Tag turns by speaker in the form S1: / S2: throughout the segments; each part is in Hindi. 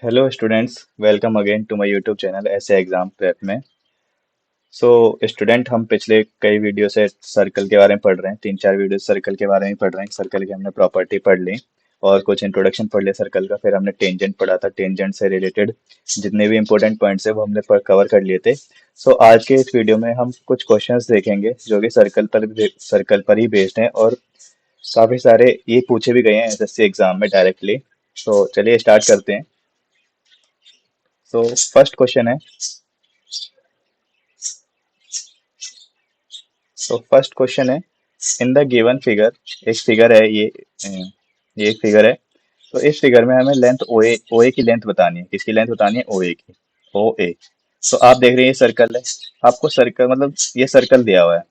S1: Hello students, welcome again to my YouTube channel ऐसे एग्जाम प्रेप में। सो स्टूडेंट, हम पिछले कई वीडियो से सर्कल के बारे में पढ़ रहे हैं। 3-4 वीडियो सर्कल के बारे में पढ़ रहे हैं। सर्कल की हमने प्रॉपर्टी पढ़ ली और कुछ इंट्रोडक्शन पढ़ लिया सर्कल का। फिर हमने टेंजेंट पढ़ा था। टेंजेंट से रिलेटेड जितने भी इंपॉर्टेंट पॉइंट्स है वो हमने कवर कर लिए थे। सो आज के इस वीडियो में हम कुछ क्वेश्चंस देखेंगे जो कि सर्कल पर ही बेस्ड हैं और काफी सारे ये पूछे भी गए हैं एसएससी एग्जाम में डायरेक्टली। तो चलिए स्टार्ट करते हैं। सो फर्स्ट क्वेश्चन है। तो फर्स्ट क्वेश्चन है, इन द गिवन फिगर। एक फिगर है ये एक फिगर है। तो इस फिगर में हमें लेंथ ओ ए की लेंथ बतानी है। किसकी लेंथ बतानी है? ओ ए की। ओ ए। तो आप देख रहे हैं ये सर्कल है। आपको सर्कल मतलब ये सर्कल दिया हुआ है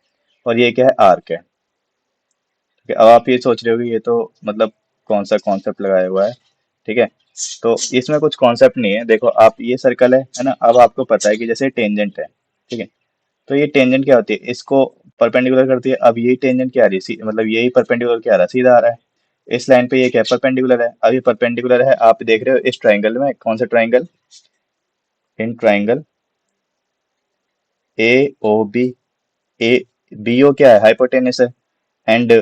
S1: और ये क्या है? आर्क है। ठीक है, अब आप ये सोच रहे हो कि ये तो मतलब कौन सा कॉन्सेप्ट लगाया हुआ है। ठीक है, तो इसमें कुछ कॉन्सेप्ट नहीं है। देखो, आप ये सर्कल है ना। अब आपको पता है कि जैसे टेंजेंट है। ठीक है, तो ये टेंजेंट क्या होती है? इसको परपेंडिकुलर करती है। अब यही टेंजेंट क्या आ रही है? मतलब यही परपेंडिकुलर क्या आ रहा है? सीधा आ रहा है। इस लाइन पे ये क्या परपेंडिकुलर है? अब ये परपेंडिकुलर है। आप देख रहे हो इस ट्राइंगल में। कौन सा triangle? In triangle A O B. A B O क्या है? हाइपोटेनस है। एंड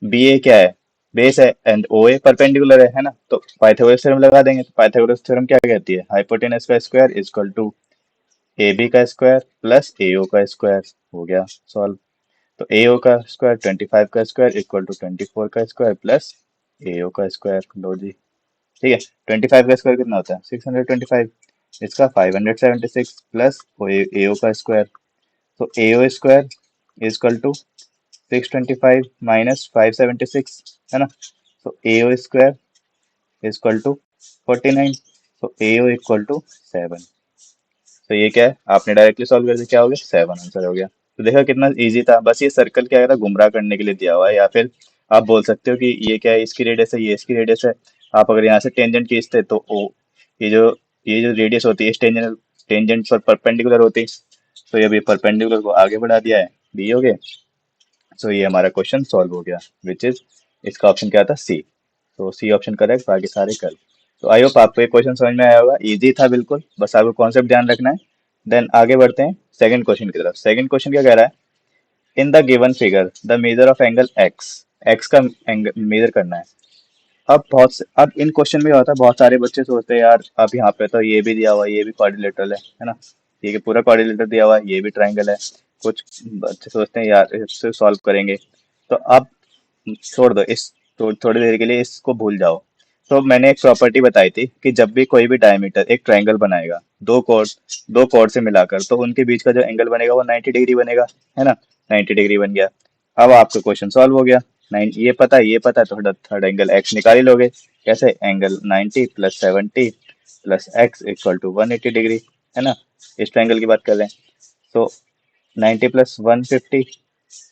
S1: बी ए क्या है? बेस है। एंड ओ ए परपेंडिकुलर है ना। तो पाइथागोरस थ्योरम लगा देंगे। तो पाइथागोरस थ्योरम क्या कहती है? हाइपोटेनस का square equal to A B का स्क्वायर प्लस ए ओ का स्क्वायर। हो गया सॉल्व। तो ए ओ का स्क्वायर 25 का स्क्वायर इक्वल टू 24 का स्क्वायर प्लस ए ओ का स्क्वायर। लो जी। ठीक है, 25 का स्क्वायर कितना होता है? 625। इसका 576 प्लस ए ओ का स्क्वायर। तो A O square equal to 625 minus 576, है ना। तो A O square equal to 49। तो ए ओ इक्वल टू 7। तो ये क्या है? आपने डायरेक्टली सॉल्व कर दिया। क्या हो गया? 7 आंसर हो गया। तो देखो कितना इजी था। बस ये सर्कल क्या है? गुमराह करने के लिए दिया हुआ है। या फिर आप बोल सकते हो कि ये क्या है? इसकी रेडियस है, ये इसकी रेडियस है। आप अगर यहाँ से टेंजेंट खींचते तो ओ, ये जो ये जो रेडियस होती है इस टेंजेंट टेंजेंट पर परपेंडिकुलर होती। तो ये भी परपेंडिकुलर को आगे बढ़ा दिया है। बी हो गए। सो ये हमारा क्वेश्चन सॉल्व हो गया, विच इज इसका ऑप्शन क्या था? सी। तो सी ऑप्शन करेक्ट, बाकी सारे कर। तो आई होप आपको ये क्वेश्चन समझ में आया होगा। इजी था बिल्कुल, बस आपको कॉन्सेप्ट ध्यान रखना है। देन आगे बढ़ते हैं सेकंड क्वेश्चन की तरफ। सेकंड क्वेश्चन क्या कह रहा है? In the given figure the measure of angle x. X का एंगल मेजर करना है। अब इन क्वेश्चन में होता है, बहुत सारे बच्चे सोचते हैं यार अब यहाँ पे तो ये भी दिया हुआ है, ये भी क्वाड्रिलेटरल है ना। ये कि पूरा क्वाड्रिलेटरल दिया हुआ है, ये भी ट्राइंगल है। कुछ बच्चे सोचते हैं यार इससे सॉल्व करेंगे। तो अब छोड़ दो इस, तो थोड़ी देर के लिए इसको भूल जाओ। तो मैंने एक प्रॉपर्टी बताई थी कि जब भी कोई भी डायमीटर एक ट्रायंगल बनाएगा दो कोण से मिलाकर, तो उनके बीच का जो एंगल बनेगा वो 90 डिग्री बनेगा, है ना। 90 डिग्री बन गया। अब आपका क्वेश्चन सॉल्व हो गया। नाइन ये पता है तो थर्ड थर्ड एंगल एक्स निकाल ही लोगे। कैसे? Angle 90 plus 70 plus x equal to 180 degree, है ना। इस ट्रायंगल की बात कर रहे हैं। तो 90 plus 150,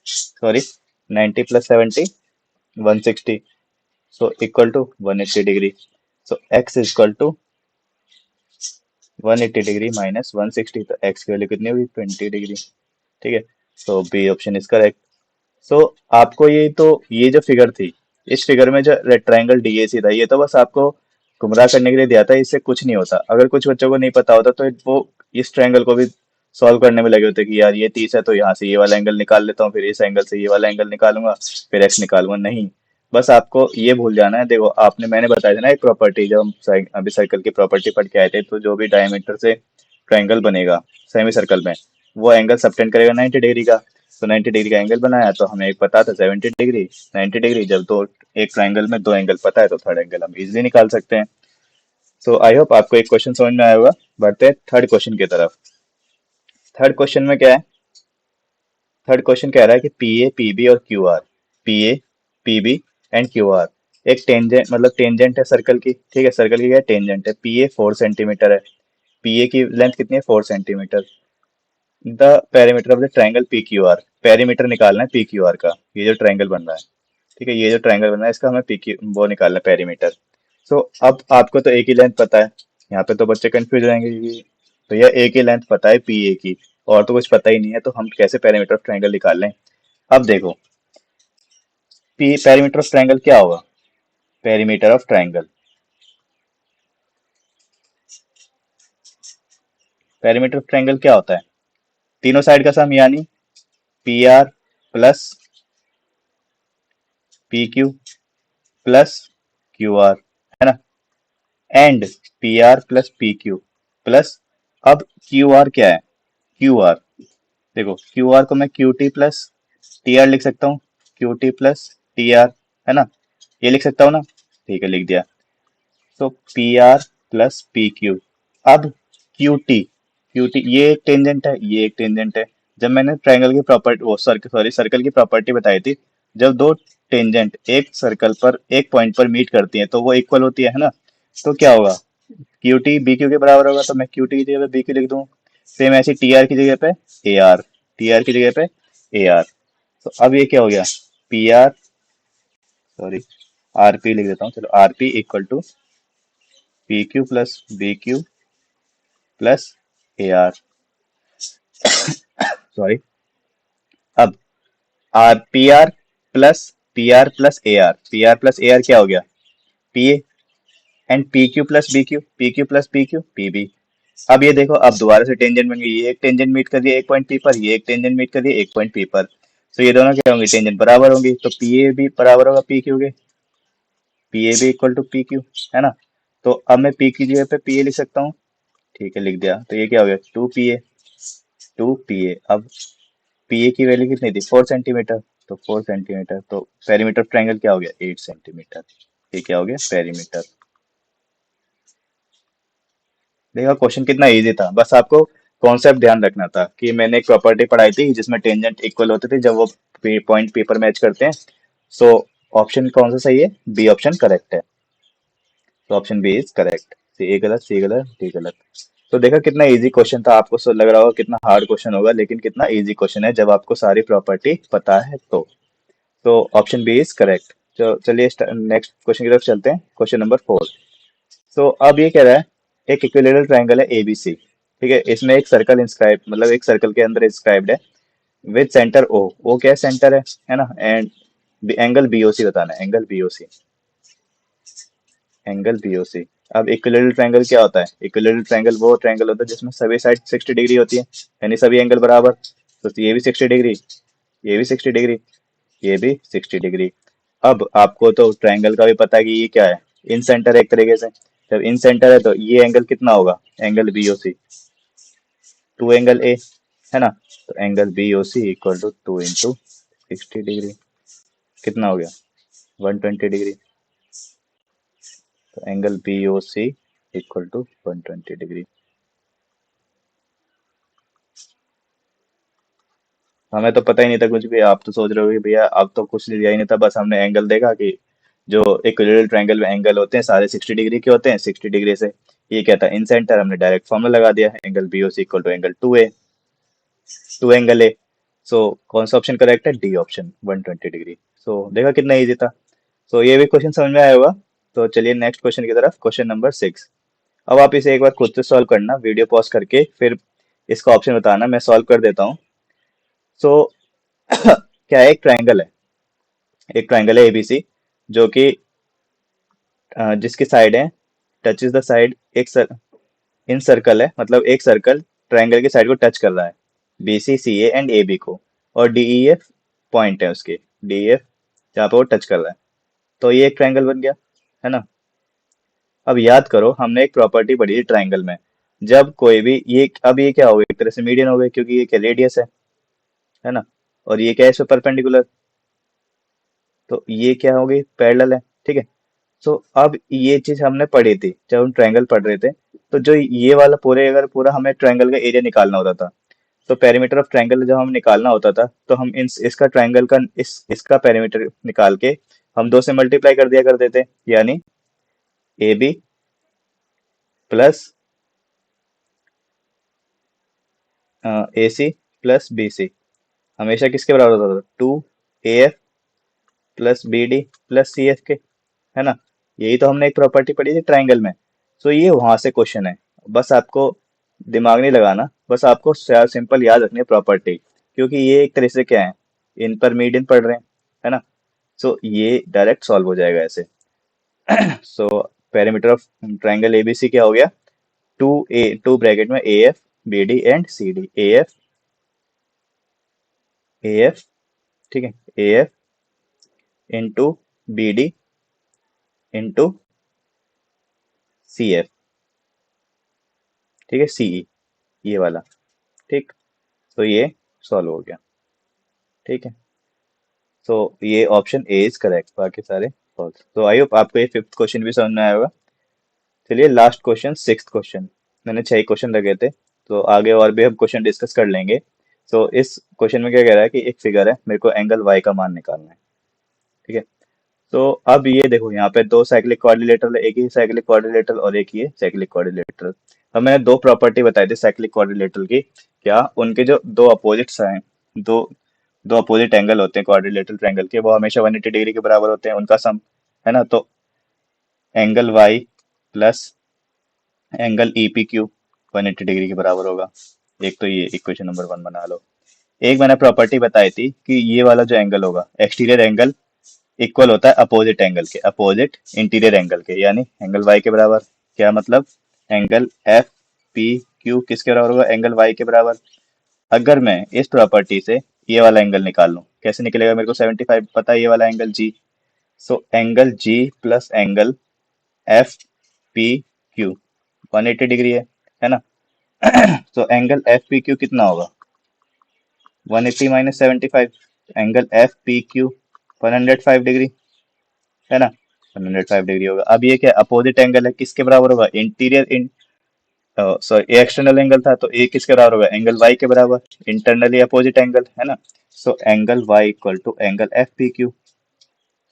S1: sorry, 90 plus 70 160, so equal to 180 degree. so x equal to 180 degree minus 160, तो x की वैल्यू कितनी होगी? 20 डिग्री। ठीक है, तो बी ऑप्शन इज करेक्ट। सो आपको ये जो फिगर थी, इस फिगर में जो ट्रायंगल डीएसी था, ये तो बस आपको गुमराह करने के लिए दिया था। इससे कुछ नहीं होता। अगर कुछ बच्चों को नहीं पता होता तो वो इस ट्रायंगल को भी सॉल्व करने में लगे होते कि यार ये 30 है तो यहाँ से ये वाला एंगल निकाल लेता हूँ, फिर इस एंगल से ये वाला एंगल निकालूंगा, फिर एक्स निकालूंगा। नहीं, बस आपको ये भूल जाना है। देखो, मैंने बताया था ना एक प्रॉपर्टी, जब हम अभी सर्कल की प्रॉपर्टी पढ़ के आए थे, तो जो भी डायमीटर से ट्रायंगल बनेगा सेमी सर्कल में, वो एंगल सबटेंड करेगा 90 डिग्री का। तो 90 डिग्री का एंगल बनाया तो हमें एक पता था 70 डिग्री। 90 डिग्री जब दो, एक ट्रायंगल में दो एंगल पता है तो थर्ड एंगल हम इजीली निकाल सकते हैं। सो आई होप आपको एक क्वेश्चन समझ में आया होगा। बढ़ते हैं थर्ड क्वेश्चन की तरफ। थर्ड क्वेश्चन में क्या है? थर्ड क्वेश्चन कह रहा है कि पी ए पी बी और Q R. P A P B and Q R एक टेंजेंट, मतलब टेंजेंट है सर्कल की। ठीक है, सर्कल की क्या टेंजेंट है? पी ए 4 सेंटीमीटर है। पी ए की लेंथ कितनी है? 4 centimetre. The perimeter of the triangle P Q R. Perimeter निकालना है पी क्यू आर का। ये जो ट्राइंगल बन रहा है, ठीक है, ये जो ट्राइंगल बन रहा है इसका हमें पी क्यू वो निकालना है, पेरीमीटर। सो अब आपको तो एक ही लेंथ पता है। यहाँ पे तो बच्चे कंफ्यूज रहेंगे कि भैया एक ही लेंथ पता है पी ए की और तो कुछ पता ही नहीं है, तो हम कैसे पेरीमीटर ऑफ ट्राइंगल निकाल लें? अब देखो, पी पेरीमीटर ऑफ ट्राइंगल क्या होगा? Perimeter of triangle perimeter of triangle क्या होता है? तीनों साइड का सम, यानी P R plus P Q plus Q R, है ना, and P R plus P Q plus, अब क्यू आर क्या है? क्यू आर, देखो क्यू आर को मैं Q T plus T R लिख सकता हूँ, Q T plus T R, है ना, ये लिख सकता हूँ ना, ठीक है लिख दिया। तो P R plus P Q, अब क्यू टी, क्यू टी ये एक टेंजेंट है, ये एक टेंजेंट है। जब मैंने ट्रायंगल की प्रॉपर्टी, वो सर्कल की प्रॉपर्टी बताई थी, जब दो टेंजेंट एक सर्कल पर एक पॉइंट पर मीट करती हैं तो वो इक्वल होती है ना, तो क्या होगा? क्यू टी बी क्यू के बराबर होगा, तो मैं क्यू टी की जगह पे बी क्यू लिख दूँ। सेम ऐसे टी आर की जगह पे ए आर, टी आर की जगह पे ए आर। तो अब ये क्या हो गया? P R, sorry, R P लिख देता हूँ, चलो R P equal to P Q plus B Q plus A R, sorry. अब R P R plus A R, P R plus A R क्या हो गया? P A, and P Q plus B Q, P Q plus B Q P B. अब ये देखो, अब दोबारा से टेंजेंट बन गई, ये एक टेंजेंट मीट कर रही है एक पॉइंट पी पर, ये एक टेंजेंट मीट कर रही है एक पॉइंट पी पर, तो ये दोनों क्या होंगे? टेंजेंट बराबर होंगी, तो पी ए भी बराबर होगा पी क्यू के, पी ए भी इक्वल टू पी क्यू, है ना। तो अब मैं पी की जगह पे पी ए लिख सकता हूँ, ठीक है लिख दिया। तो ये क्या हो गया? Two P A, two P A. अब पी ए की वैल्यू कितनी थी? 4 सेंटीमीटर, तो 4 सेंटीमीटर, तो पेरीमीटर ऑफ ट्रायंगल क्या हो गया? 8 सेंटीमीटर। ये क्या हो गया? पेरीमीटर। देखा क्वेश्चन कितना इजी था, बस आपको कॉन्सेप्ट ध्यान रखना था कि मैंने एक प्रॉपर्टी पढ़ाई थी जिसमें टेंजेंट इक्वल होते थे जब वो पॉइंट पेपर मैच करते हैं। सो ऑप्शन कौन सा सही है? बी ऑप्शन करेक्ट है। तो ऑप्शन बी इज करेक्ट। सी गलत, सी गलत, डी गलत। तो देखा कितना इजी क्वेश्चन था, आपको लग रहा होगा कितना हार्ड क्वेश्चन होगा, लेकिन कितना इजी क्वेश्चन है जब आपको सारी प्रॉपर्टी पता है तो ऑप्शन बी इज करेक्ट। तो चलिए नेक्स्ट क्वेश्चन की तरफ चलते हैं, क्वेश्चन नंबर 4। तो अब ये कह रहा है, एक इक्विलेटरल ट्रायंगल है एबीसी, ठीक है, इसमें एक सर्कल इंस्क्राइब, मतलब एक सर्कल के अंदर इंस्क्राइब्ड है विद सेंटर ओ क्या सेंटर है ना, एंड एंगल बीओसी बताना है, एंगल बीओसी, एंगल बीओसी। अब इक्विलेटरल ट्रायंगल क्या होता है? इक्विलेटरल ट्रायंगल वो ट्रायंगल होता है जिसमें सभी साइड 60 डिग्री होती है, यानी सभी एंगल बराबर। तो ये भी 60 डिग्री, ये भी 60 डिग्री, ये भी 60 डिग्री। अब आपको तो ट्रायंगल का भी पता है कि ये क्या है, इन सेंटर है एक तरीके से। जब इन सेंटर है तो ये एंगल कितना होगा? Angle BOC, two angle A, है ना। तो angle BOC equal to 2 × 60 degree, कितना हो गया? 120 डिग्री। तो angle BOC equal to 120 degree. हमें तो पता ही नहीं था कुछ भी, आप तो सोच रहे हो कि भैया अब तो कुछ दिया ही नहीं था, बस हमने एंगल देखा कि जो इक्विलेटरल ट्रायंगल में एंगल होते हैं सारे 60 डिग्री के होते हैं, 60 डिग्री से ये क्या था? इन सेंटर, हमने डायरेक्ट फॉर्मूला लगा दिया, angle BOC equal to angle two angle A. So कौन सा ऑप्शन करेक्ट है? D option, 120 degree. सो देखा कितना इजी था। सो ये भी क्वेश्चन समझ में आया होगा। तो चलिए नेक्स्ट क्वेश्चन की तरफ, क्वेश्चन नंबर 6। अब आप इसे एक बार खुद से सॉल्व करना, वीडियो पॉज करके, फिर इसका ऑप्शन बताना, मैं सॉल्व कर देता हूँ। सो क्या है? एक ट्रायंगल है, एक ट्रायंगल है एबीसी, जो कि जिसकी साइड है, touch is the side, in circle है, मतलब एक सर्कल ट्रायंगल की साइड को टच कर रहा है, B C C A and A B को, और डी ई एफ पॉइंट है उसके, डी एफ जहाँ पे वो टच कर रहा है, तो ये एक ट्रायंगल बन गया, है ना। अब याद करो, हमने एक प्रॉपर्टी पढ़ी थी ट्रायंगल में, जब कोई भी ये, अब ये क्या हो गया? एक तरह से मीडियन हो गए, क्योंकि ये क्या? रेडियस है ना, और ये क्या है? इस पे परपेंडिकुलर, तो ये क्या हो गई? पैरेलल है, ठीक है। सो अब ये चीज हमने पढ़ी थी जब हम ट्रायंगल पढ़ रहे थे, तो जो ये वाला पूरे, अगर पूरा हमें ट्रायंगल का एरिया निकालना होता था, तो पेरीमीटर ऑफ ट्रायंगल जब हम निकालना होता था, तो हम इसका ट्रायंगल का इसका पेरीमीटर निकाल के हम 2 से मल्टीप्लाई कर दिया करते थे, यानी A B plus A C plus B C हमेशा किसके बराबर होता था? 2 AF plus B D plus C F के, है ना। यही तो हमने एक प्रॉपर्टी पढ़ी थी ट्रायंगल में। सो ये वहां से क्वेश्चन है, बस आपको दिमाग नहीं लगाना, बस आपको सिंपल याद रखनी है प्रॉपर्टी, क्योंकि ये एक तरह से क्या है, इन पर मीडियन पढ़ रहे हैं, है ना। सो ये डायरेक्ट सॉल्व हो जाएगा ऐसे। So perimeter of triangle ABC क्या हो गया? टू ब्रैकेट में A F B D and C D, A F, A F, ठीक है, A F into B D into C F, ठीक है, सीई, ये वाला, ठीक। तो ये सॉल्व हो गया, ठीक है। तो ये ऑप्शन ए इज करेक्ट, बाकी सारे फॉल्स। तो आई होप आपको ये फिफ्थ क्वेश्चन भी समझ में आया होगा। चलिए लास्ट क्वेश्चन, सिक्स्थ क्वेश्चन। मैंने 6 क्वेश्चन लगे थे, तो आगे और भी हम क्वेश्चन डिस्कस कर लेंगे। तो इस क्वेश्चन में क्या कह रहा है कि एक फिगर है, मेरे को एंगल वाई का मान निकालना है, ठीक है। तो अब ये देखो, यहाँ पे दो साइक्लिक क्वाड्रिलेटरल है, एक ही साइक्लिक क्वाड्रिलेटरल और एक ये साइक्लिक क्वाड्रिलेटरल। अब मैंने दो प्रॉपर्टी बताई थी साइक्लिक क्वाड्रिलेटरल की, क्या उनके जो दो अपोजिट्स हैं, दो दो अपोजिट एंगल होते हैं क्वाड्रिलेटरल ट्रायंगल के, वो हमेशा 180 डिग्री के बराबर होते हैं, उनका सम, है ना। तो angle Y plus angle E P Q 180 degree के बराबर होगा। एक तो ये इक्वेशन नंबर 1 बना लो। एक मैंने प्रॉपर्टी बताई थी कि ये वाला जो एंगल होगा, एक्सटीरियर एंगल इक्वल होता है अपोजिट एंगल के, अपोजिट इंटीरियर एंगल के, यानी एंगल वाई के बराबर। क्या मतलब, एंगल एफ पी क्यू किसके बराबर होगा, एंगल वाई के बराबर। अगर मैं इस प्रॉपर्टी से ये वाला एंगल निकाल लूं, कैसे निकलेगा, मेरे को 75 पता है, ये वाला angle G. So angle G plus angle F P Q 180 degree है ना। तो एंगल एफ पी क्यू कितना होगा, 180 minus 75, angle F P Q 105 degree, है ना, 105 डिग्री होगा। अब ये क्या अपोजिट एंगल है, किसके बराबर होगा, इंटीरियर इन, सॉरी ये एक्सटर्नल एंगल था, तो ये किसके बराबर होगा, एंगल वाई के बराबर, इंटरनली अपोजिट एंगल, है ना। So angle Y equal to angle F P Q,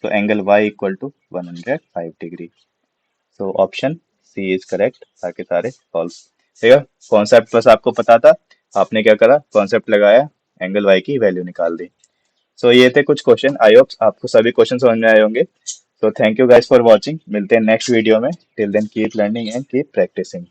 S1: तो angle Y equal to 105 degree. So option C is correct, बाकी सारे फॉल्स। ठीक है, कॉन्सेप्ट बस आपको पता था, आपने क्या करा, कॉन्सेप्ट लगाया, एंगल वाई की वैल्यू निकाल दी। सो ये थे कुछ क्वेश्चन, आई होप आपको सभी क्वेश्चन समझ में आए होंगे। तो thank you guys for watching, मिलते हैं नेक्स्ट वीडियो में। Till then keep learning and keep practising.